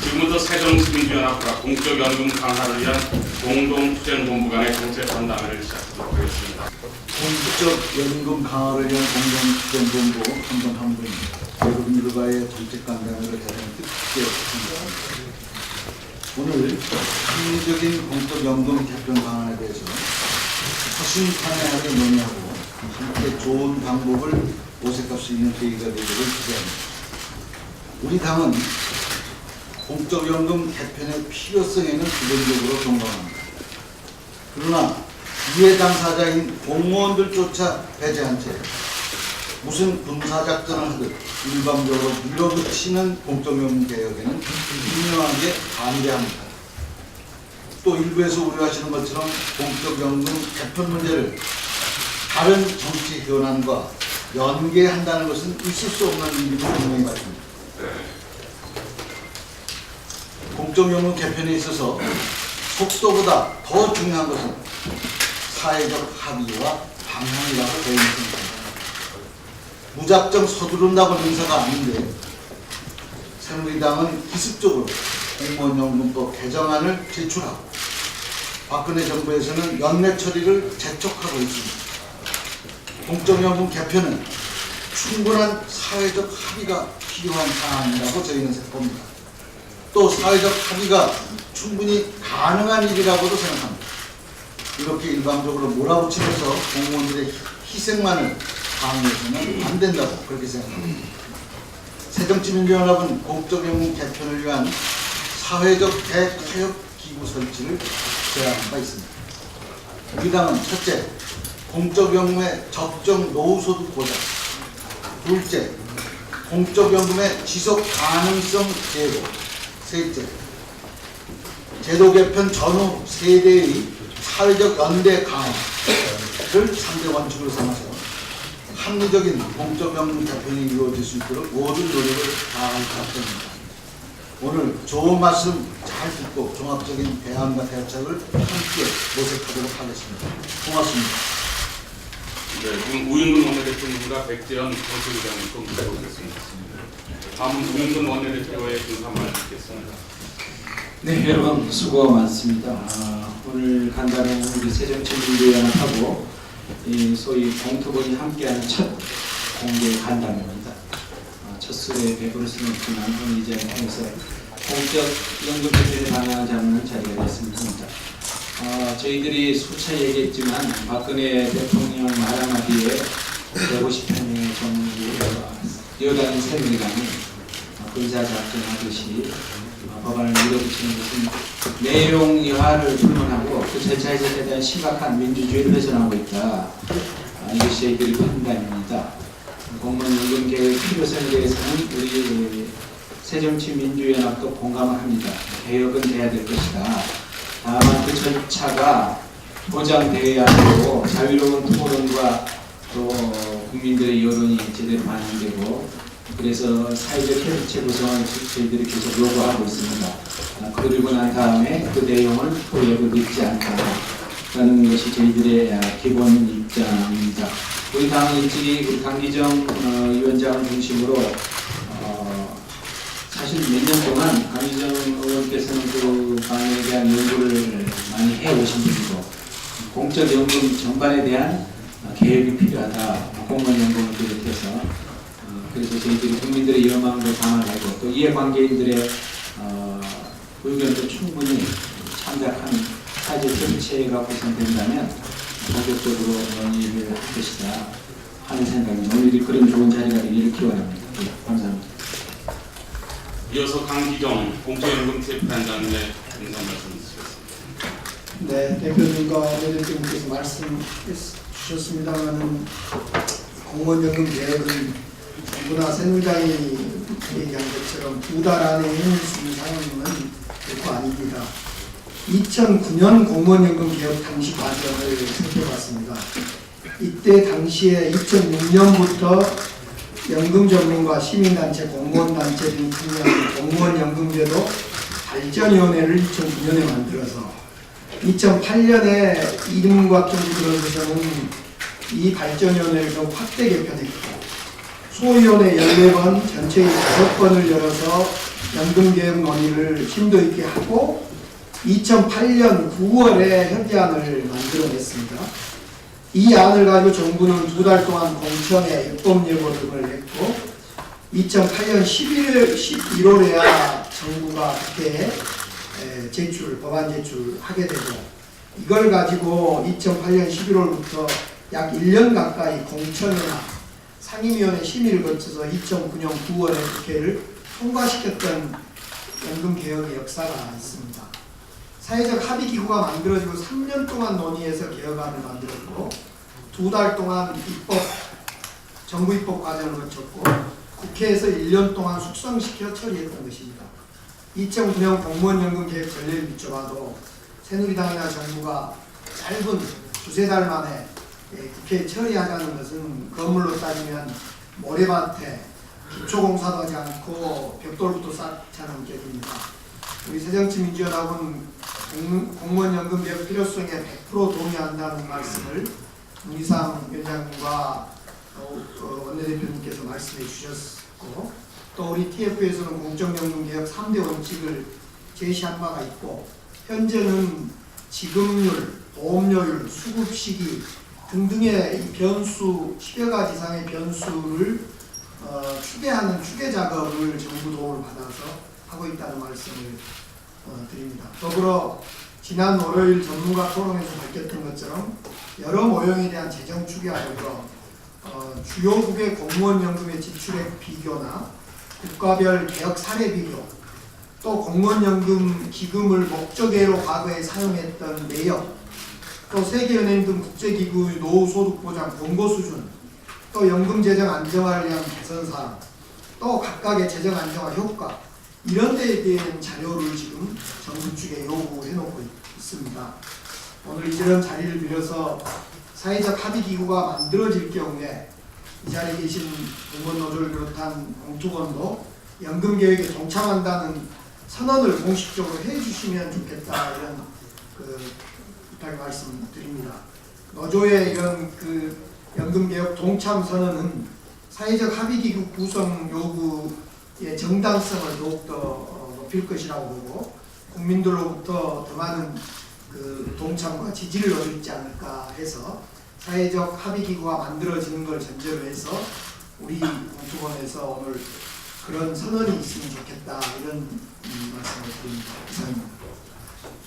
지금부터 새정치민주연합과 공적연금 강화를 위한 공동투쟁본부 간의 정책간담회를 시작하도록 하겠습니다. 공적연금 강화를 위한 공동투쟁본부 한동훈입니다. 여러분들과의 정책간담회를 대단히 뜻깊게 생각합니다. 오늘 합리적인 공적연금 개편 방안에 대해서 허심탄회하게 논의하고 함께 좋은 방법을 모색할 수 있는 계기가 되기를 기대합니다. 우리 당은 공적연금 개편의 필요성에는 기본적으로 동감합니다. 그러나 이해 당사자인 공무원들조차 배제한 채 무슨 군사작전을 하듯 일방적으로 밀어붙이는 공적연금 개혁에는 분명하게 반대합니다. 또 일부에서 우려하시는 것처럼 공적연금 개편 문제를 다른 정치 현안과 연계한다는 것은 있을 수 없는 일임을 분명히 밝힙니다. 공적연금 개편에 있어서 속도보다 더 중요한 것은 사회적 합의와 방향이라고 저희는 생각합니다. 무작정 서두른다고 인사가 아닌데 새누리당은 기습적으로 공무원연금법 개정안을 제출하고 박근혜 정부에서는 연내 처리를 재촉하고 있습니다. 공적연금 개편은 충분한 사회적 합의가 필요한 사안이라고 저희는 생각합니다. 또 사회적 합의가 충분히 가능한 일이라고도 생각합니다. 이렇게 일방적으로 몰아붙이면서 공무원들의 희생만을 방해해서는 안 된다고 그렇게 생각합니다. 새정치민주연합은 공적연금 개편을 위한 사회적 대타협 기구 설치를 제안한 바 있습니다. 우리 당은 첫째, 공적연금의 적정 노후소득 보장, 둘째, 공적연금의 지속 가능성 제고, 셋째, 제도 개편 전후 세대의 사회적 연대 강화를 3대 원칙으로 삼아서 합리적인 공적연금 개편이 이루어질 수 있도록 모든 노력을 다할 각입니다. 오늘 좋은 말씀 잘 듣고 종합적인 대안과 대책을 함께 모색하도록 하겠습니다. 고맙습니다. 네, 지금 우윤근 원내대표님과 백재현 정책위원장님 좀 물어보겠습니다. 다음은 우윤근 원내대표의 인사말 듣겠습니다. 네, 여러분 수고 많습니다. 오늘 간담회는 우리 새정치민주연합하고 소위 공토본이 함께하는 첫 공개 간담회입니다. 첫 수에 배부를 수는 없지만 오늘 이 자리를 통해서 공적 연금 개편에 반영하자는 자리가 됐습니다. 저희들이 수차 얘기했지만 박근혜 대통령 말 한마디에 150편의 정부와 여당인 새누리당이 군사작전하듯이 법안을 밀어붙이는 것은 내용 여하를 불문하고 그 절차에서 대단히 심각한 민주주의를 훼손하고 있다. 이것이 저희들의 판단입니다. 공무원연금 개혁의 필요성에 대해서는 우리 새정치민주연합도 공감을 합니다. 개혁은 돼야 될 것이다. 다만 그 절차가 보장되어야 하고 자유로운 토론과 또 국민들의 여론이 제대로 반영되고 그래서 사회적 협의체 구성을 저희들이 계속 요구하고 있습니다. 그리고 난 다음에 그 내용을 토의하고 늦지 않다는 것이 저희들의 기본 입장입니다. 우리 당 일찍이 우리 강기정 위원장을 중심으로 사실 몇 년 동안 강기정 의원께서는 그 방에 대한 연구를 많이 해오신 분이고 공적연금 전반에 대한 개혁이 필요하다. 공무원연금을 비롯해서 그래서 저희들이 국민들의 여망도 담아내고 또 이해관계인들의 의견도 충분히 참작한 사회적 협의체가 구성된다면 본격적으로 논의를 할 것이다 하는 생각입니다. 오늘이 그런 좋은 자리가 되기를 기원합니다. 네, 감사합니다. 이어서 강기정 공적연금 TF단장님의 인사 말씀 주시겠습니다. 네, 대표님과 원내대표님께서 말씀 주셨습니다만 공무원연금 개혁은 누구나 새누리당이 얘기한 것처럼 2달 안에 해낼 수 있는 상황은 결코 아닙니다. 2009년 공무원연금 개혁 당시 과정을 살펴봤습니다. 이때 당시에 2006년부터 연금 전문가 시민단체, 공무원단체 등이 참여하는 공무원연금제도 발전위원회를 2009년에 만들어서 2008년에 이른과 정부 들어서서는 이 발전위원회를 더욱 확대 개편했고 소위원회 14번, 전체의 5번을 열어서 연금개혁 논의를 심도 있게 하고 2008년 9월에 협의안을 만들어냈습니다. 이 안을 가지고 정부는 2달 동안 공청회 입법 예고 등을 했고 2008년 11월에야 정부가 국회에 법안 제출하게 되고 이걸 가지고 2008년 11월부터 약 1년 가까이 공청회나 상임위원회 심의를 거쳐서 2009년 9월에 국회를 통과시켰던 연금개혁의 역사가 있습니다. 사회적 합의기구가 만들어지고 3년 동안 논의해서 개혁안을 만들었고 2달 동안 정부 입법 과정을 거쳤고 국회에서 1년 동안 숙성시켜 처리했던 것입니다. 2009년 공무원연금 개혁 전례를 비춰봐도 새누리당이나 정부가 짧은 두세 달 만에 국회에 처리하자는 것은 건물로 따지면 모래밭에 기초공사도 하지 않고 벽돌부터 쌓지 않은 격입니다. 우리 새정치민주연합은 공무원연금 개혁 필요성에 100% 동의한다는 말씀을 문희상 위원장님과 원내대표님께서 말씀해 주셨고 또 우리 TF에서는 공적연금 개혁 3대 원칙을 제시한 바가 있고 현재는 지급률, 보험료율, 수급시기 등등의 이 변수 10여 가지 이상의 변수를 추계하는 추계 작업을 정부 도움을 받아서 하고 있다는 말씀을 드립니다. 더불어 지난 월요일 전문가 토론에서 밝혔던 것처럼 여러 모형에 대한 재정 추계하고요. 주요국의 공무원연금의 지출액 비교나 국가별 개혁 사례 비교, 또 공무원연금 기금을 목적외로 과거에 사용했던 내역, 또 세계은행 등 국제기구의 노후소득보장 권고 수준, 또 연금재정 안정화를 위한 개선사항, 또 각각의 재정 안정화 효과 이런 데에 대한 자료를 지금 정부 측에 요구해놓고 있습니다. 오늘 이런 자리를 빌어서 사회적 합의기구가 만들어질 경우에 이 자리에 계신 공무원노조를 비롯한 공투권도 연금개혁에 동참한다는 선언을 공식적으로 해주시면 좋겠다 이런 부탁 말씀드립니다. 노조의 이런 연금개혁 동참 선언은 사회적 합의기구 구성 요구의 정당성을 더욱더 높일 것이라고 보고 국민들로부터 더 많은 동참과 지지를 얻지 않을까 해서 사회적 합의기구가 만들어지는 걸 전제로 해서 우리 공투원에서 오늘 그런 선언이 있으면 좋겠다 이런 말씀을 드립니다. 이상입니다.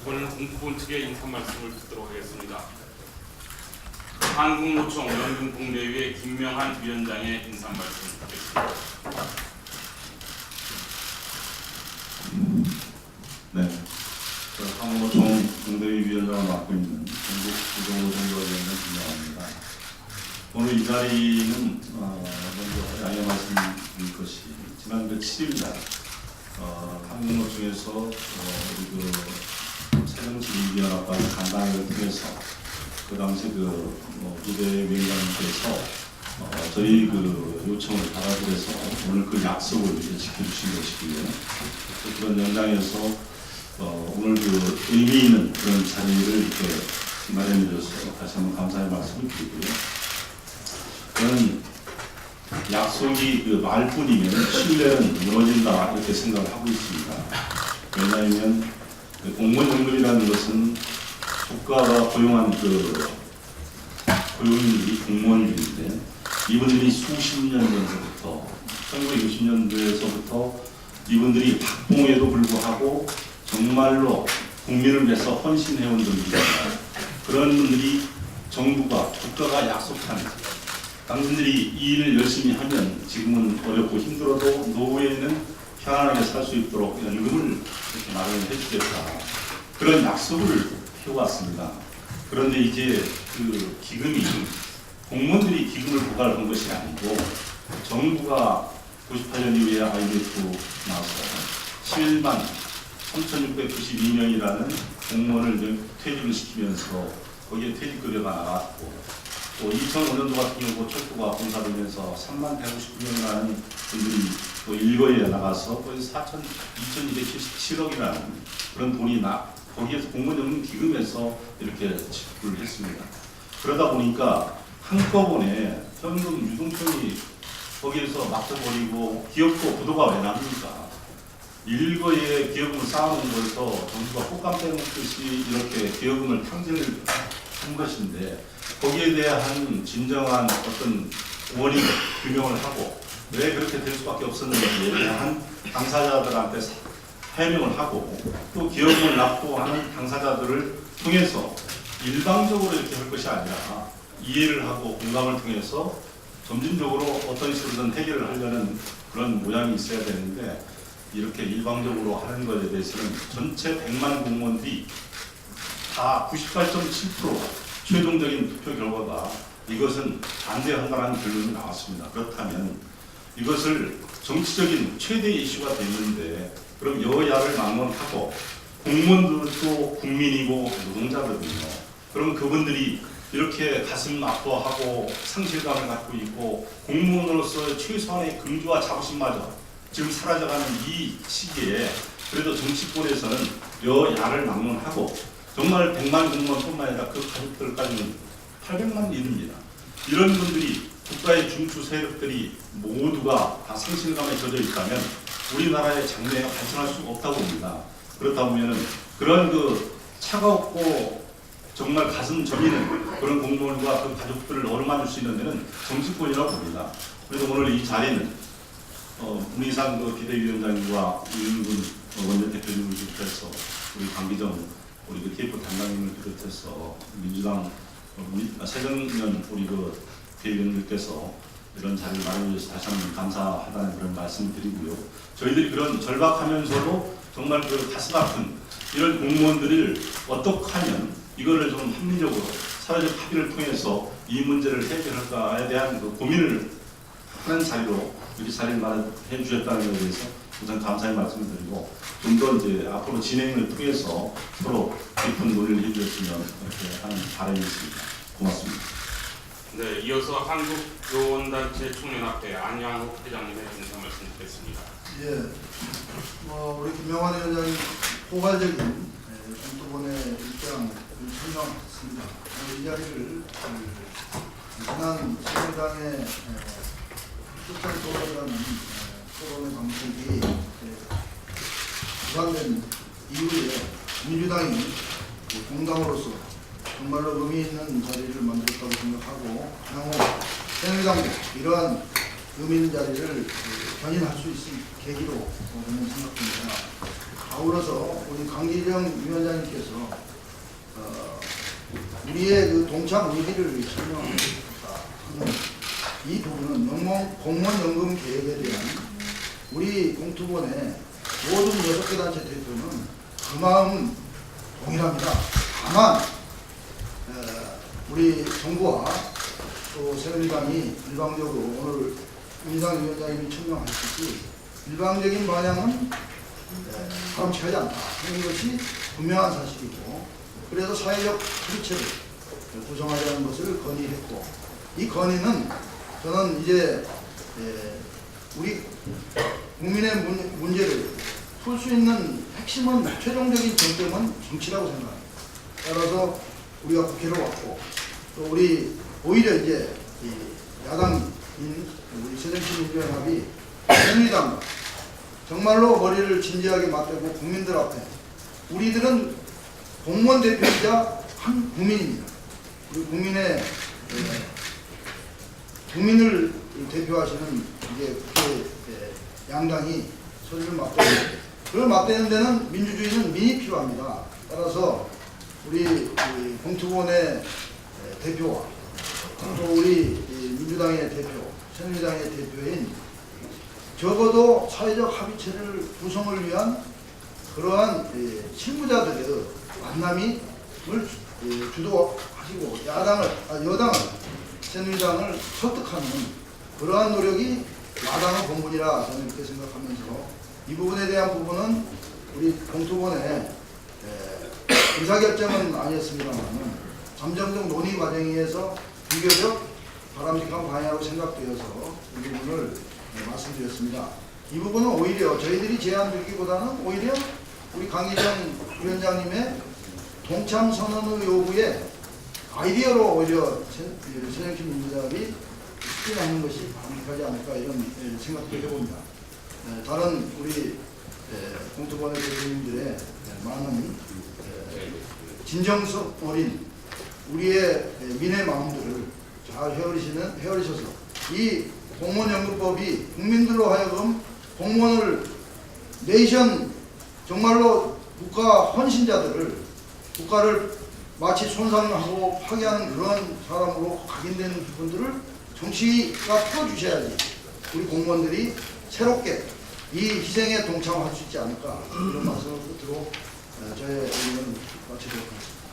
이번에는 공투본 측의 인사 말씀을 듣도록 하겠습니다. 한국노총 연금공대회 김명한 위원장의 인사 말씀 듣겠습니다. 네, 한국노총 공대회 위원장을 맡고 있는 전국 구조노동조합위원장 김명환입니다. 오늘 이 자리는 먼저 양해 말씀드릴 것이 지난 7일날 한국노총에서 새정치민주연합과의 간담회를 통해서 그 당시 부대 위원장님께서 저희 요청을 받아들여서 오늘 그 약속을 지켜주신 것이고요. 그런 연장에서 오늘 의미 있는 그런 자리를 이렇게 마련해 주셔서 다시 한번 감사의 말씀을 드리고요. 저는 약속이 말뿐이면 신뢰는 무너진다 이렇게 생각을 하고 있습니다. 왜냐하면 공무원연금이라는 것은 국가가 고용한 고용인들이 공무원들인데 이분들이 수십 년 전부터 1960년도에서부터 이분들이 박봉에도 불구하고 정말로 국민을 위해서 헌신해온 분들입니다. 그런 분들이 정부가 국가가 약속한 당신들이 이 일을 열심히 하면 지금은 어렵고 힘들어도 노후에는 편안하게 살 수 있도록 연금을 이렇게 마련해 주겠다. 그런 약속을 해왔습니다. 그런데 이제 기금이 공무원들이 기금을 고갈한 것이 아니고 정부가 98년 이후에 IMF 나와서 11만 3,692명이라는 공무원을 퇴직을 시키면서 거기에 퇴직급여가 나왔고 또 2005년도 같은 경우 촉구가 공사되면서 3만 159명이라는 분들이 또 일거리에 나가서 거의 2,277억이라는 그런 돈이 거기에서 공무원연금 기금에서 이렇게 지급을 했습니다. 그러다 보니까 한꺼번에 현금 유동성이 거기에서 맡아버리고 기업도 부도가 왜 납니까? 일거에 기업을 쌓아놓은 거에서 정부가 꽃감 빼먹듯이 이렇게 기업금을 탕진을 한 것인데 거기에 대한 진정한 어떤 원인 규명을 하고 왜 그렇게 될 수밖에 없었는지에 대한 당사자들한테 해명을 하고 또 기업을 납부하는 당사자들을 통해서 일방적으로 이렇게 할 것이 아니라 이해를 하고 공감을 통해서 점진적으로 어떤 식으로든 해결을 하려는 그런 모양이 있어야 되는데 이렇게 일방적으로 하는 것에 대해서는 전체 100만 공무원들이 다 98.7% 최종적인 투표 결과가 이것은 반대한다는 결론이 나왔습니다. 그렇다면 이것을 정치적인 최대 이슈가 됐는데 그럼 여야를 막론하고 공무원들도 국민이고 노동자거든요. 그럼 그분들이 이렇게 가슴 아파하고 상실감을 갖고 있고 공무원으로서 최소한의 긍지와 자부심마저 지금 사라져가는 이 시기에 그래도 정치권에서는 여야를 막론하고 정말 100만 공무원뿐만 아니라 그 가족들까지는 800만 일입니다. 이런 분들이 국가의 중추 세력들이 모두가 다 상실감에 젖어 있다면 우리나라의 장래가 발전할 수 없다고 봅니다. 그렇다 보면 그런 그 차가웠고 정말 가슴 저리는 그런 공무원과 그 가족들을 어루만질 수 있는 데는 정치권이라고 봅니다. 그래서 오늘 이 자리는 문희상 그 비대위원장님과 이윤근 원내대표님을 비롯해서 우리 강기정 우리 그 TF 담당님을 비롯해서 민주당 새정년 우리 그 대의원님께서 이런 자리를 마련해 주셔서 다시 한번 감사하다는 그런 말씀을 드리고요. 저희들이 그런 절박하면서도 정말 그 가슴 아픈 이런 공무원들을 어떻게 하면 이거를 좀 합리적으로 사회적 합의를 통해서 이 문제를 해결할까에 대한 그 고민을 하는 자리로 이렇게 자리를 마련해 주셨다는 것에 대해서 우선 감사의 말씀을 드리고 좀 더 이제 앞으로 진행을 통해서 서로 깊은 논의를 해주셨으면 이렇게 하는 바람이 있습니다. 고맙습니다. 네, 이어서 한국교원단체 총연합회 안양욱 회장님의 인사 말씀 드리겠습니다. 예, 우리 김영환 위원장님 포괄적인 공토본의 입장을 설명했습니다. 이 자리를 지난 새누리당의 출산 토론이라는 토론의 방식이 부산된 이후에 민주당이 공당으로서 정말로 의미 있는 자리를 만들었다고 생각하고 향후 새누리당도 이러한 의미 있는 자리를 견인할 수 있을 계기로 저는 생각합니다. 아울러서 우리 강기정 위원장님께서 우리의 그 동참 의지를 설명하는 이 부분은 공무원 연금 계획에 대한 우리 공투본의 모든 6개 단체 대표는 그 마음 동일합니다. 다만 우리 정부와 또 새누리당이 일방적으로 오늘 민상 위원장님이 천명하셨듯이 일방적인 방향은 바람직하지 않다 하는 것이 분명한 사실이고 그래서 사회적 협의체를 구성하자는 것을 건의했고 이 건의는 저는 이제 우리 국민의 문제를 풀 수 있는 핵심은 최종적인 쟁점은 정치라고 생각합니다. 따라서 우리가 국회로 왔고 또 우리 오히려 이제 야당인 우리 새정치민주연합이 새누리당 정말로 머리를 진지하게 맞대고 국민들 앞에 우리들은 공무원 대표이자 한 국민입니다. 우리 국민을 대표하시는 이제 국회 양당이 소리를 맞대고 그걸 맞대는 데는 민주주의는 민이 필요합니다. 따라서 우리 공투본의 대표와 또 우리 민주당의 대표, 새누리당의 대표인 적어도 사회적 합의체를 구성을 위한 그러한 실무자들의 만남을 주도하시고 여당을 새누리당을 설득하는 그러한 노력이 야당의 본분이라 저는 이렇게 생각하면서 이 부분에 대한 부분은 우리 공투본의 의사결정은 아니었습니다만 잠정적 논의 과정에서 비교적 바람직한 방향으로 생각되어서 이 부분을 말씀드렸습니다. 이 부분은 오히려 저희들이 제안드리기보다는 오히려 우리 강기정 위원장님의 동참 선언의 요구에 아이디어로 오히려 최정신 민주당이 추진하는 것이 바람직하지 않을까 이런 생각도 해봅니다. 다른 우리 공토관의 대표님들의 많은 진정성 어린 우리의 민의 마음들을 잘 헤아리셔서 이 공무원연금법이 국민들로 하여금 공무원을 내션 정말로 국가 헌신자들을 국가를 마치 손상하고 파괴하는 그런 사람으로 각인되는 부분들을 정치가 풀어주셔야지 우리 공무원들이 새롭게 이 희생에 동참할 수 있지 않을까 이런 말씀을 끝으로 저의 의견을 마치도록 하겠습니다.